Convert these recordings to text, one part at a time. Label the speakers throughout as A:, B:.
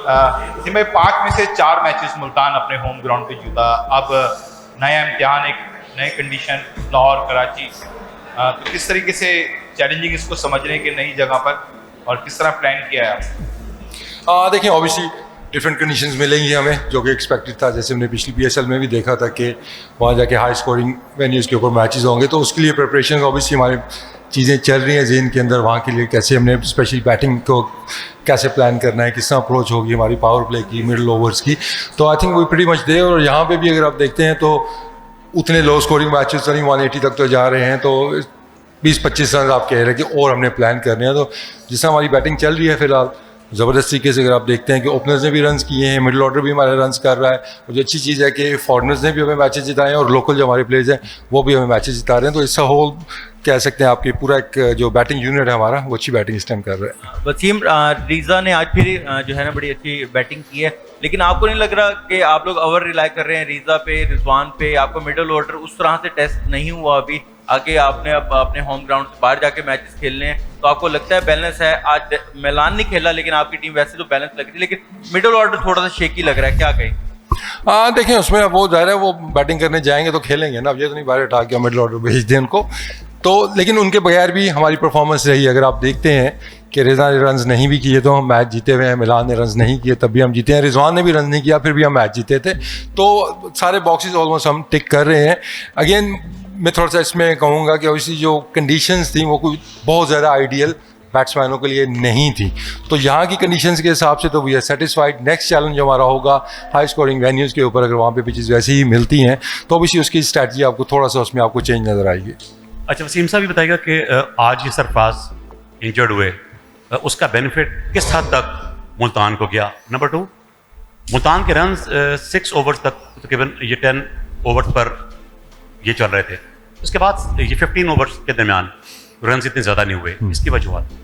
A: वसीम भाई, 5 में से 4 मैचेस मुल्तान अपने होम ग्राउंड पे जीता। अब नया इम्तिहान, एक नए कंडीशन, लाहौर, कराची, तो किस तरीके से चैलेंजिंग इसको समझ रहे हैं कि नई जगह पर, और किस तरह प्लान किया है आप?
B: देखिए, ऑब्वियसली डिफरेंट कंडीशंस मिलेंगी हमें, जो कि एक्सपेक्टेड था। जैसे हमने पिछली PSL में भी देखा था कि वहाँ जाके हाई स्कोरिंग वेन्यूज़ के ऊपर मैचेस होंगे, तो उसके लिए प्रिपरेशन ऑब्वियसली हमारी चीज़ें चल रही हैं ज़हन के अंदर। वहाँ के लिए कैसे हमने स्पेशली बैटिंग को कैसे प्लान करना है, किस तरह अप्रोच होगी हमारी पावर प्ले की, मिडल ओवर्स की। तो I think we pretty much there. और यहाँ पे भी अगर आप देखते हैं तो उतने लो स्कोरिंग मैचेस तो नहीं, 180 तक तो जा रहे हैं, तो 20-25 रन आप कह रहे हैं कि और हमने प्लान करने हैं। तो जिस तरह हमारी बैटिंग चल रही है फिलहाल, ज़बरदस्त तरीके से अगर आप देखते हैं कि ओपनर्स ने भी रन्स किए हैं, मिडिल ऑर्डर भी हमारे रन्स कर रहा है। और जो अच्छी चीज़ है कि फॉरनर्स ने भी हमें मैचेस जिताए हैं और लोकल जो हमारे प्लेयर्स हैं वो भी हमें मैचेस जिता रहे हैं। तो इसका होल कह सकते हैं आपकी पूरा एक जो बैटिंग यूनिट है हमारा, वो अच्छी बैटिंग इस टाइम कर रहा है।
C: वसीम, रीज़ा ने आज फिर जो है ना बड़ी अच्छी बैटिंग की है, लेकिन आपको नहीं लग रहा कि आप लोग ओवर रिलाई कर रहे हैं रीज़ा पे, रिजवान पे? आपको मिडिल ऑर्डर उस तरह से टेस्ट नहीं हुआ अभी, आगे आपने अब अपने होम ग्राउंड से बाहर जाके मैचेस खेलने हैं, तो आपको लगता है बैलेंस है? आज मिलान नहीं खेला, लेकिन आपकी टीम वैसे तो बैलेंस लग रही है, लेकिन मिडिल ऑर्डर थोड़ा सा शेकी लग रहा है, क्या कहें?
B: देखें, उसमें वो ज़ाहिर है वो बैटिंग करने जाएंगे तो खेलेंगे ना। अब ये तो नहीं बाहर हटा के मिडिल ऑर्डर भेज दें उनको तो। लेकिन उनके बगैर भी हमारी परफॉर्मेंस रही। अगर आप देखते हैं कि रिजा ने रन्स नहीं भी किए तो हम मैच जीते हुए हैं, मिलान ने रन्स नहीं किए तब भी हम जीते हैं, रिजवान ने भी रन नहीं किया फिर भी हम मैच जीते थे। तो सारे बॉक्सेस ऑलमोस्ट हम टिक कर रहे हैं। अगेन मैं थोड़ा सा इसमें कहूँगा कि ऑब्वियसली जो कंडीशंस थी वो कोई बहुत ज़्यादा आइडियल बैट्समैनों के लिए नहीं थी। तो यहाँ की कंडीशंस के हिसाब से तो we are satisfied. Next challenge हमारा होगा हाई स्कोरिंग वेन्यूज़ के ऊपर। अगर वहाँ पे पिचेस वैसे ही मिलती हैं तो ऑब्वियसली उसकी स्ट्रैटेजी आपको थोड़ा सा उसमें आपको चेंज नज़र आएगी।
D: अच्छा, वसीम साहब ये बताइएगा कि आज ये सरफराज इंजर्ड हुए, उसका बेनिफिट किस हद तक मुल्तान को गया? नंबर 2, मुल्तान के रन 6 ओवर्स तक तकरीबन ये 10 ओवर्स पर ये चल रहे थे, उसके बाद ये 15 ओवर्स के दरमियान रन इतने ज़्यादा नहीं हुए, इसकी वजूहत?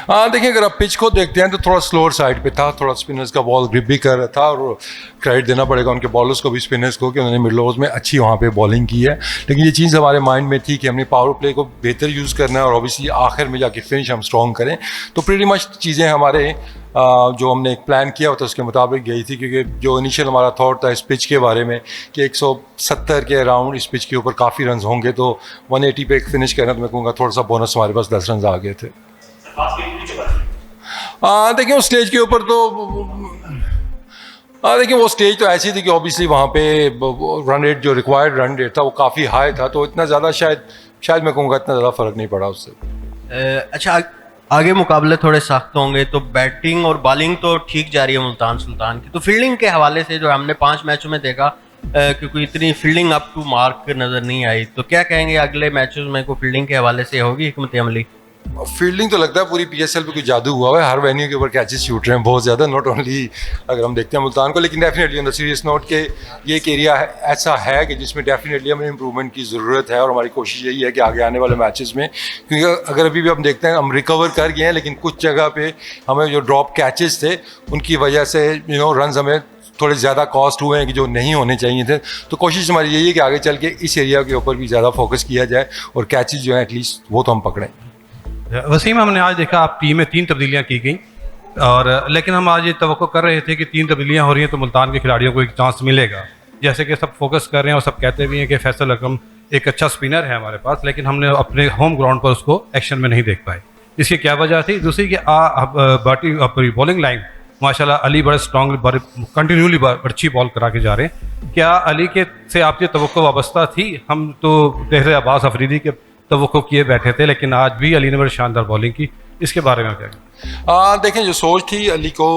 B: देखिए, अगर आप पिच को देखते हैं तो थोड़ा स्लोअर साइड पे था, थोड़ा स्पिनर्स का बॉल ग्रिप भी कर रहा था। और क्रेडिट देना पड़ेगा उनके बॉलर्स को भी, स्पिनर्स को, कि उन्होंने मिडल ओवर्स में अच्छी वहाँ पे बॉलिंग की है। लेकिन ये चीज़ हमारे माइंड में थी कि हमने पावर प्ले को बेहतर यूज़ करना है और ऑब्वियसली आखिर में जाके फिनिश हम स्ट्रॉन्ग करें। तो प्रीटी मच चीज़ें हमारे जो हमने एक प्लान किया होता उसके मुताबिक गई थी। क्योंकि जो इनिशियल हमारा थॉट था इस पिच के बारे में कि 170 के अराउंड इस पिच के ऊपर काफ़ी रन होंगे, तो 180 पे एक फिनिश करना, तो मैं कहूँगा थोड़ा सा बोनस हमारे पास 10 रन आ गए थे। देखिए, उस स्टेज के ऊपर तो देखिए वो स्टेज तो ऐसी थी कि ऑब्वियसली वहाँ पे रन रेट, जो रिक्वायर्ड रन रेट था वो काफ़ी हाई था। तो इतना ज़्यादा शायद मैं कहूँगा इतना ज़्यादा फ़र्क नहीं पड़ा उससे।
C: अच्छा, आगे मुकाबले थोड़े सख्त होंगे, तो बैटिंग और बॉलिंग तो ठीक जा रही है मुल्तान सुल्तान की, तो फील्डिंग के हवाले से जो हमने 5 मैचों में देखा क्योंकि इतनी फील्डिंग अप टू मार्क नज़र नहीं आई, तो क्या कहेंगे अगले मैचों में को फील्डिंग के हवाले से होगी हिकमत अमली?
B: फील्डिंग तो लगता है पूरी PSL पे कोई जादू हुआ है, हर वेन्यू के ऊपर कैचेस शूट रहे हैं बहुत ज़्यादा, नॉट ओनली अगर हम देखते हैं मुल्तान को। लेकिन definitely on the serious note के ये एक एरिया ऐसा है कि जिसमें डेफिनेटली हमें इंप्रूवमेंट की ज़रूरत है। और हमारी कोशिश यही है कि आगे आने वाले मैचेस में, क्योंकि अगर अभी भी हम देखते हैं हम रिकवर कर गए हैं, लेकिन कुछ जगह पे हमें जो ड्रॉप कैचेस थे उनकी वजह से रन हमें थोड़े ज़्यादा कॉस्ट हुए हैं कि जो नहीं होने चाहिए थे। तो कोशिश हमारी यही है कि आगे चल के इस एरिया के ऊपर भी ज़्यादा फोकस किया जाए और कैचेस जो हैं एटलीस्ट वो तो हम पकड़ें।
E: वसीम, हमने आज देखा आप टीम में 3 तब्दीलियाँ की गई, और लेकिन हम आज ये तवक्को कर रहे थे कि 3 तब्दीलियाँ हो रही हैं तो मुल्तान के खिलाड़ियों को एक चांस मिलेगा। जैसे कि सब फोकस कर रहे हैं और सब कहते भी हैं कि फैसल अकरम एक अच्छा स्पिनर है हमारे पास, लेकिन हमने अपने होम ग्राउंड पर उसको एक्शन में नहीं देख पाए। इसकी क्या वजह थी? दूसरी कि बॉलिंग लाइन माशाल्लाह अली बड़े स्ट्रॉन्ग, बड़े कंटिन्यूली अच्छी बॉल करा के जा रहे हैं। क्या अली के से आपकी तवक्को वाबस्ता थी? हम तो देख रहे अब्बास अफरीदी के तवक्को किए बैठे थे, लेकिन आज भी अली ने बड़ी शानदार बॉलिंग की, इसके बारे में क्या?
B: देखें, जो सोच थी अली को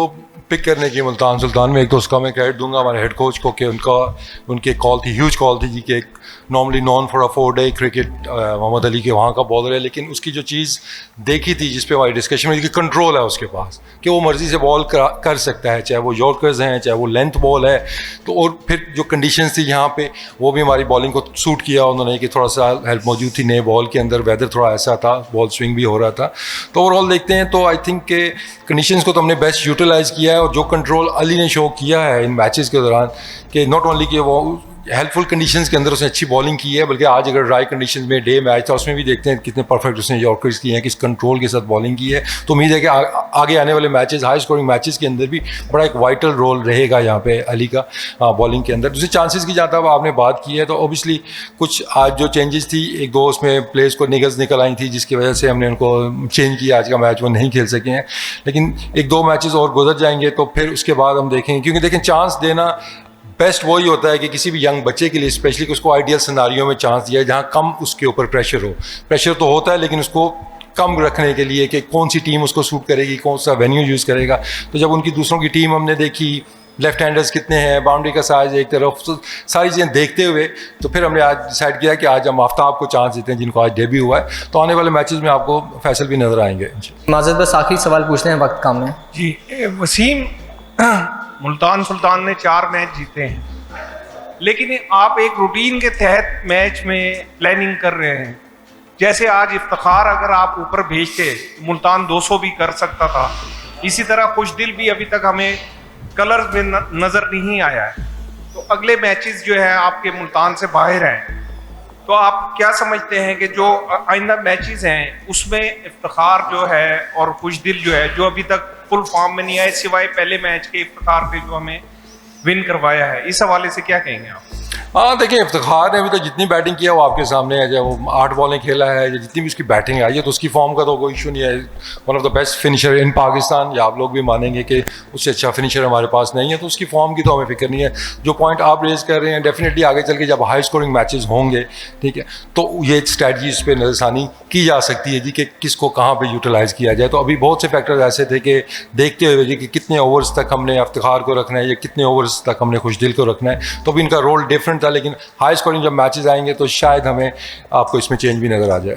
B: पिक करने की मुल्तान सुल्तान में, एक तो उसका मैं क्रेडिट दूंगा हमारे हेड कोच को कि उनकी कॉल थी, ह्यूज कॉल थी जी, कि एक नॉर्मली नॉन फॉर अ 4-डे क्रिकेट मोहम्मद अली के वहाँ का बॉलर है, लेकिन उसकी जो चीज़ देखी थी जिस पे हमारी डिस्कशन हुई कि कंट्रोल है उसके पास, कि वो मर्ज़ी से बॉल कर सकता है, चाहे वो यॉर्कर्स हैं चाहे वो लेंथ बॉल है। तो और फिर जो कंडीशंस थी यहाँ पे वो भी हमारी बॉलिंग को सूट किया उन्होंने, कि थोड़ा सा हेल्प मौजूद थी नए बॉल के अंदर, वेदर थोड़ा ऐसा था, बॉल स्विंग भी हो रहा था। तो ओवरऑल देखते हैं तो आई थिंक के कंडीशंस को तो हमने बेस्ट यूटिलाइज़ किया है। और जो कंट्रोल अली ने शो किया है इन मैचेस के दौरान, कि नॉट ओनली कि वो हेल्पफुल कंडीशंस के अंदर उसने अच्छी बॉलिंग की है, बल्कि आज अगर ड्राई कंडीशंस में डे मैच था उसमें भी देखते हैं कितने परफेक्ट उसने यॉर्कर्स किए हैं, किस कंट्रोल के साथ बॉलिंग की है। तो उम्मीद है कि आगे आने वाले मैचेस, हाई स्कोरिंग मैचेस के अंदर भी बड़ा एक वाइटल रोल रहेगा यहाँ पे अली का बॉलिंग के अंदर। दूसरे चांसेस की जहाँ तक आपने बात की है तो ऑब्वियसली कुछ आज जो चेंजेस थी, एक दो उसमें प्लेयर्स को निकल आई थी जिसकी वजह से हमने उनको चेंज किया, आज का मैच वो नहीं खेल सके हैं। लेकिन एक दो मैचेस और गुजर जाएंगे तो फिर उसके बाद हम देखेंगे, क्योंकि देखें चांस देना बेस्ट वही होता है कि किसी भी यंग बच्चे के लिए स्पेशली कि उसको आइडियल सिनारियों में चांस दिया जहाँ कम उसके ऊपर प्रेशर हो। प्रेशर तो होता है लेकिन उसको कम रखने के लिए कि कौन सी टीम उसको सूट करेगी, कौन सा वेन्यू यूज़ करेगा। तो जब उनकी दूसरों की टीम हमने देखी, लेफ्ट हैंडर्स कितने हैं, बाउंड्री का साइज एक तरफ, तो सारी चीज़ें देखते हुए तो फिर हमने आज डिसाइड किया कि आज हम आफ्ताब को चांस देते हैं जिनको आज डेब्यू हुआ है। तो आने वाले मैचेस में आपको फैसल भी नज़र आएंगे।
F: माजद बस आखिरी सवाल पूछते हैं, वक्त कम है
G: जी। वसीम, मुल्तान सुल्तान ने 4 मैच जीते हैं, लेकिन आप एक रूटीन के तहत मैच में प्लानिंग कर रहे हैं। जैसे आज इफ्तिखार अगर आप ऊपर भेजते, मुल्तान 200 भी कर सकता था। इसी तरह खुशदिल भी अभी तक हमें कलर्स में नज़र नहीं आया है। तो अगले मैचेस जो है आपके मुल्तान से बाहर हैं, तो आप क्या समझते हैं कि जो आइंदा मैचेस हैं उसमें इफ्तिखार जो है और खुशदिल जो है, जो अभी तक फुल फॉर्म में नहीं आए सिवाय पहले मैच के इफ्तिखार पे जो हमें विन करवाया है, इस हवाले से क्या कहेंगे आप?
B: हाँ देखिए, इफ्तिखार ने अभी तक जितनी बैटिंग किया वो आपके सामने है। जब वो 8 बॉलें खेला है, जितनी भी उसकी बैटिंग आई है तो उसकी फॉर्म का तो कोई इशू नहीं है। One of the best finisher in Pakistan, या आप लोग भी मानेंगे कि उससे अच्छा फिनिशर हमारे पास नहीं है। तो उसकी फॉर्म की तो हमें फिक्र नहीं है। जो पॉइंट आप रेज कर रहे हैं, डेफिनेटली आगे चल के जब हाई स्कोरिंग मैचेस होंगे, ठीक है, तो ये स्ट्रैटजी इस पर नजरसानी की जा सकती है जी कि किसको कहाँ पर यूटिलाइज़ किया जाए। तो अभी बहुत से फैक्टर्स ऐसे थे कि देखते हुए जी कि कितने ओवर्स तक हमने इफ्तिखार को रखना है या कितने ओवर्स तक हमने खुशदिल को रखना है। तो भी इनका रोल डिफरेंट था, लेकिन हाई स्कोरिंग जब मैचेस आएंगे तो शायद हमें आपको इसमें चेंज भी नज़र आ जाए।